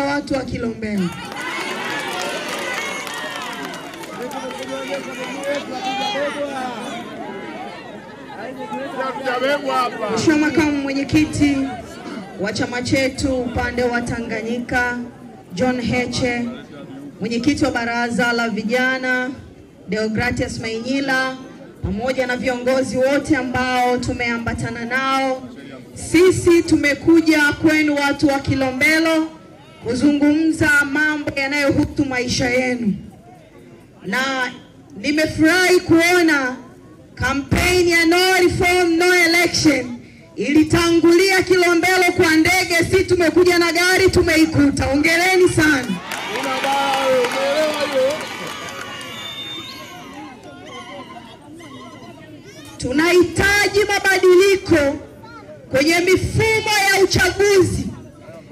sana watu wa Kilombero. Mheshimiwa Makamu Mwenyekiti wa chama chetu upande wa Tanganyika John Heche, Mwenyekiti wa Baraza la Vijana Deogratias Mainyila, pamoja na viongozi wote ambao tumeambatana nao, sisi tumekuja kwenu watu wa Kilombero kuzungumza mambo yanayohusu maisha yenu. Na nimefurahi kuona kampeni ya no reform no election ilitangulia Kilombero kwa ndege, si tumekuja na gari tumeikuta. Hongereni sana. Tunahitaji mabadiliko kwenye mifumo ya uchaguzi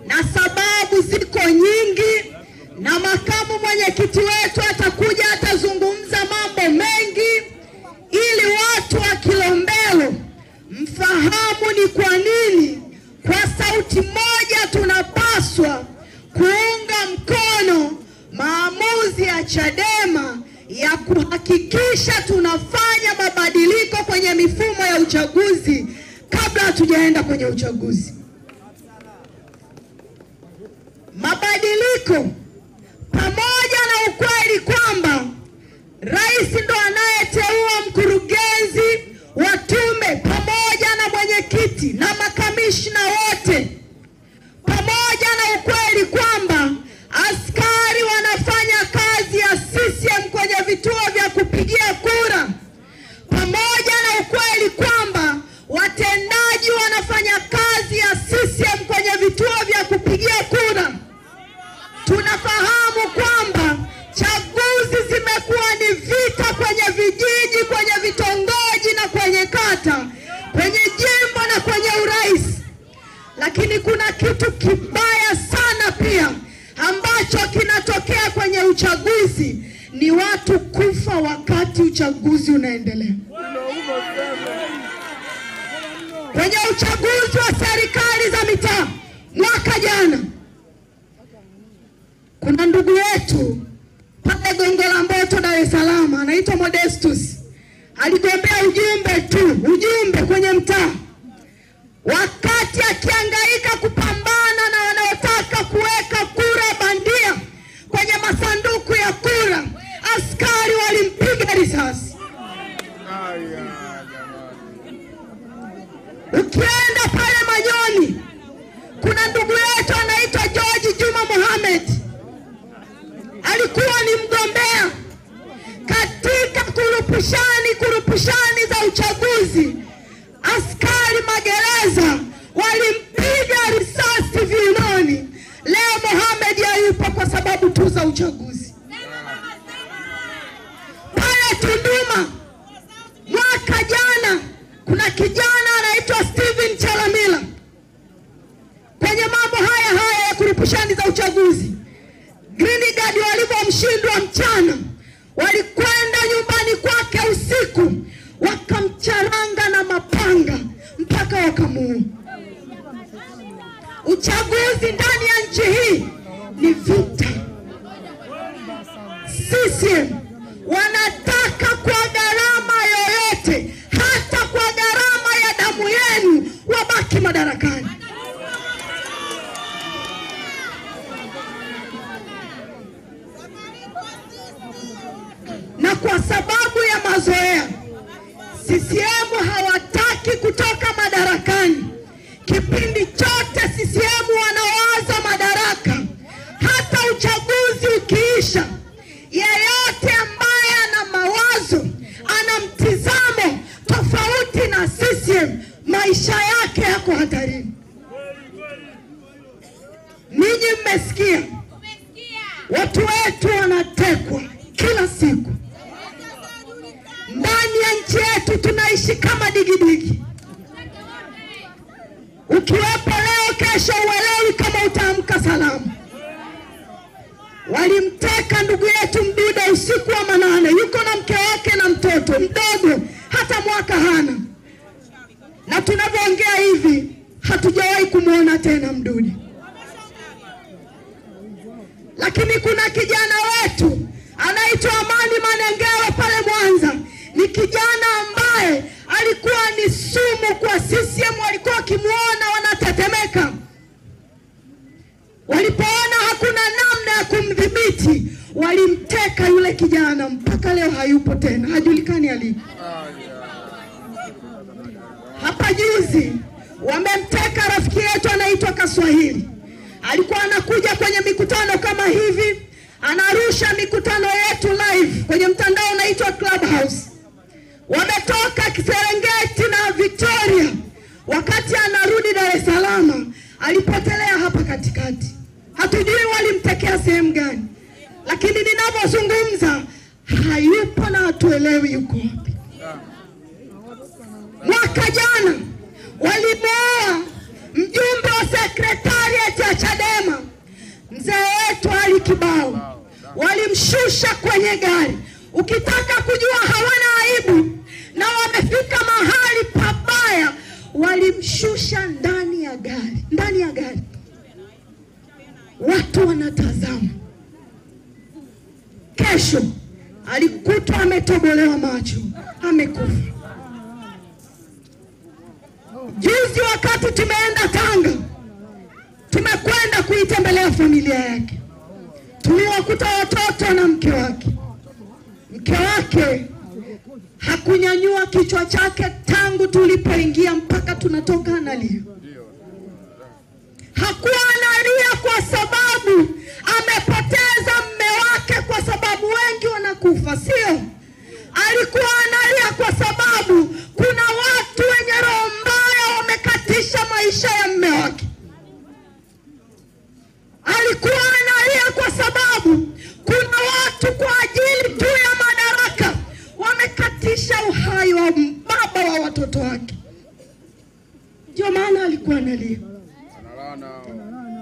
na sababu ziko nyingi, na makamu mwenyekiti wetu atakuja atazungumza mambo mengi ili watu wa Kilombero mfahamu ni kwa nini kwa sauti moja tunapaswa kuunga mkono maamuzi ya Chadema ya kuhakikisha tunafanya mabadiliko kwenye mifumo ya uchaguzi kabla hatujaenda kwenye uchaguzi. Mabadiliko pamoja na ukweli kwamba rais ndo anayeteua mkurugenzi wa tume pamoja na mwenyekiti na makamishna wote, pamoja na ukweli kwamba askari wanafanya kazi ya CCM kwenye vituo vya kupigia kura, pamoja na ukweli kwamba watendaji wanafanya kazi ya CCM kwenye vituo vya kupigia kura, tunafahamu kwamba chaguzi zimekuwa ni vita kwenye vijiji, kwenye vitongoji na kwenye kata, kwenye jimbo na kwenye urais. Lakini kuna kitu kibaya sana pia ambacho kinatokea kwenye uchaguzi, ni watu kufa wakati uchaguzi unaendelea. Kwenye uchaguzi wa serikali za mitaa mwaka jana, kuna ndugu yetu pale Gongo la Mboto Dar es Salaam anaitwa Modestus, aligombea ujumbe kwenye mtaa. Wakati akihangaika kupambana na wanaotaka kuweka kura bandia kwenye masanduku ya kura, askari walimpiga risasi. Ukienda pale Manyoni, kuna ndugu yetu anaitwa George Juma Mohamed, alikuwa ni mgombea katika kurupushani za uchaguzi. Askari magereza walimpiga risasi viunoni. Leo Mohamed hayupo kwa sababu tu za uchaguzi. Pale Tunduma mwaka jana, kuna kijana anaitwa Steven Chalamila, kwenye mambo haya ya kurupushani za uchaguzi, Green Guard walipomshindwa mchana, walikwenda nyumbani kwake usiku, wakamcharanga na mapanga mpaka wakamuua. Uchaguzi ndani ya nchi hii ni vita. CCM wanataka kwa gharama yoyote, hata kwa gharama ya damu yenu, wabaki madarakani. Na kwa sababu ya mazoea, CCM hawataki kutoka madarakani. Kipindi chote CCM wanawaza madaraka. Hata uchaguzi ukiisha, yeyote ambaye ana mawazo, ana mtizamo tofauti na CCM, maisha yake yako hatarini. Ninyi mmesikia watu wetu wanatekwa kila siku. Ndani ya nchi yetu tunaishi kama digidigi. Ukiwepo leo, kesho uelewi kama utaamka salama. Walimteka ndugu yetu Mdude usiku wa manane, yuko na mke wake na mtoto mdogo, hata mwaka hana. Na tunavyoongea hivi hatujawahi kumuona tena Mdude. Lakini kuna kijana wetu anaitwa Amani Manengewe pale Mwanza. Ni kijana ambaye alikuwa ni sumu kwa CCM, walikuwa wakimuona wanatetemeka. Walipoona hakuna namna ya kumdhibiti, walimteka yule kijana, mpaka leo hayupo tena, hajulikani aliko. Hapa juzi wamemteka rafiki yetu anaitwa Kaswahili. Alikuwa anakuja kwenye mikutano kama hivi, anarusha mikutano yetu live kwenye mtandao unaitwa Clubhouse. Wametoka Serengeti na Victoria. Wakati anarudi Dar es Salaam, alipotelea hapa katikati. Hatujui walimtekea sehemu gani. Lakini ninapozungumza hayupo na hatuelewi yuko wapi. Mwaka jana walimoa mjumbe wa sekretariat ya Chadema, mzee wetu Ali Kibao. Walimshusha kwenye gari. Ukitaka kujua hawana aibu na wamefika mahali pabaya, walimshusha ndani ya gari. Ndani ya gari. Watu wanatazama. Kesho alikutwa ametobolewa macho, amekufa. Juzi wakati tumeenda Tanga, tumekwenda kuitembelea familia yake, tuliwakuta watoto na mke wake. Mke wake hakunyanyua kichwa chake tangu tulipoingia mpaka tunatoka analia. Hakuwa analia kwa sababu amepoteza mume wake, kwa sababu wengi wanakufa, sio. Alikuwa analia kwa sababu kuna watu wenye roho mbaya wamekatisha maisha ya mume wake. Alikuwa analia kwa sababu kuna watu kwa ajili tu ya madaraka wamekatisha uhai wa baba wa watoto wake. Ndio maana alikuwa analia.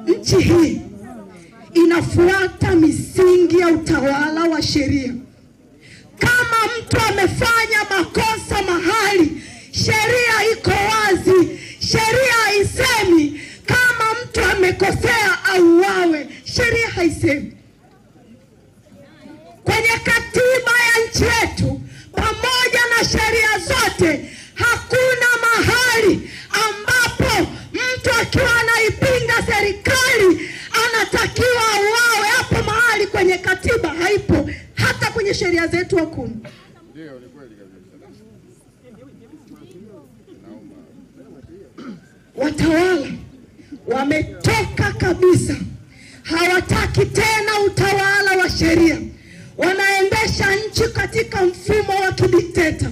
Nchi hii inafuata misingi ya utawala wa sheria. Kama mtu amefanya makosa mahali, sheria iko wazi. Sheria haisemi kama mtu amekosea auawe. Sheria haisemi. Kwenye katiba ya nchi yetu pamoja na sheria zote, hakuna mahali ambapo mtu akiwa anaipinga serikali anatakiwa auawe. Hapo mahali kwenye katiba haipo, hata kwenye sheria zetu hakuna. Ndio, ni kweli kabisa. Watawala wametoka kabisa, hawataki tena utawala wa sheria. Wanaendesha nchi katika mfumo wa kidikteta.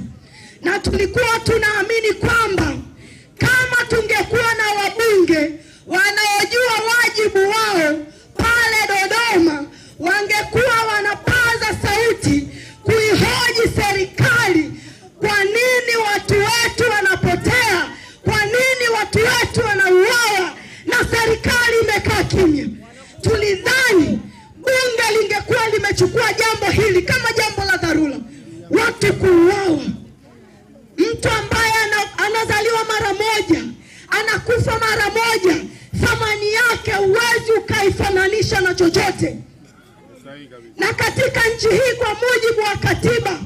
Na tulikuwa tunaamini kwamba kama tungekuwa na wabunge wanaojua wajibu wao pale Dodoma, wangekuwa wanapaza sauti kuihoji serikali. Kwa nini watu wetu wanapotea? Kwa nini watu wetu wanauawa na serikali imekaa kimya? Tulidhani bunge lingekuwa limechukua jambo hili kama jambo la dharura. Watu kuuawa. Mtu ambaye anazaliwa mara moja, anakufa mara moja, thamani yake huwezi ukaifananisha na chochote. Na katika nchi hii kwa mujibu wa katiba,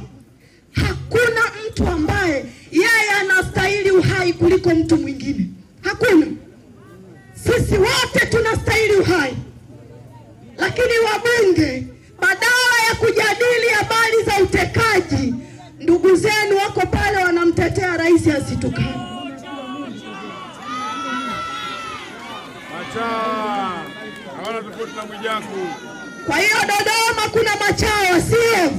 hakuna mtu ambaye yeye anastahili uhai kuliko mtu mwingine. Hakuna. Sisi wote tunastahili uhai. Lakini wabunge badala ya kujadili habari za utekaji, ndugu zenu wako pale wanamtetea rais asitukane. Hawana tofauti na Mwijaku. Kwa hiyo Dodoma kuna machawa, sio?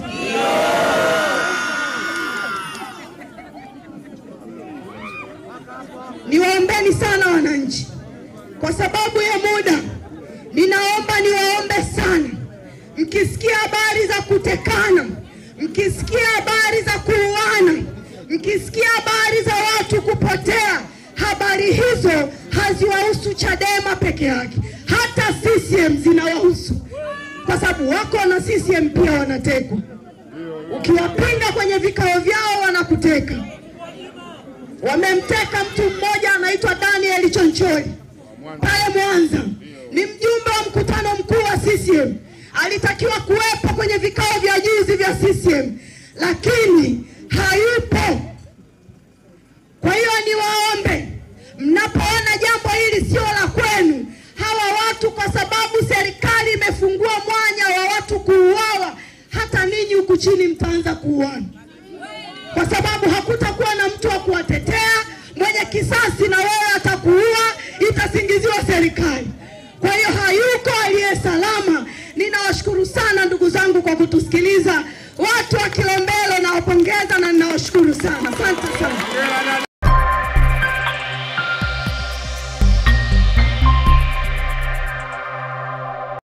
Niwaombeni sana wananchi. Kwa sababu ya muda, ninaomba niwaombe sana. Mkisikia habari za kutekana, mkisikia habari za kuuana, mkisikia habari za watu kupotea, habari hizo haziwahusu Chadema peke yake. Hata CCM zinawahusu. Kwa sababu wako na CCM pia wanatekwa. Ukiwapinga kwenye vikao vyao wanakuteka. Wamemteka mtu mmoja anaitwa Daniel Chonchori pale Mwanza. Ni mjumbe wa mkutano mkuu wa CCM. alitakiwa kuwepo kwenye vikao vya juzi vya CCM, lakini hayupo. Kwa hiyo niwaombe, mnapoona jambo hili sio la kwenu, hawa watu, kwa sababu serikali imefungua mwanya wa watu kuuawa, hata ninyi huku chini mtaanza kuuana, kwa sababu hakutakuwa na mtu wa kuwatetea. Mwenye kisasi na wewe atakuua, itasingiziwa serikali. Kwa hiyo hayuko aliye salama. Ninawashukuru sana ndugu zangu kwa kutusikiliza.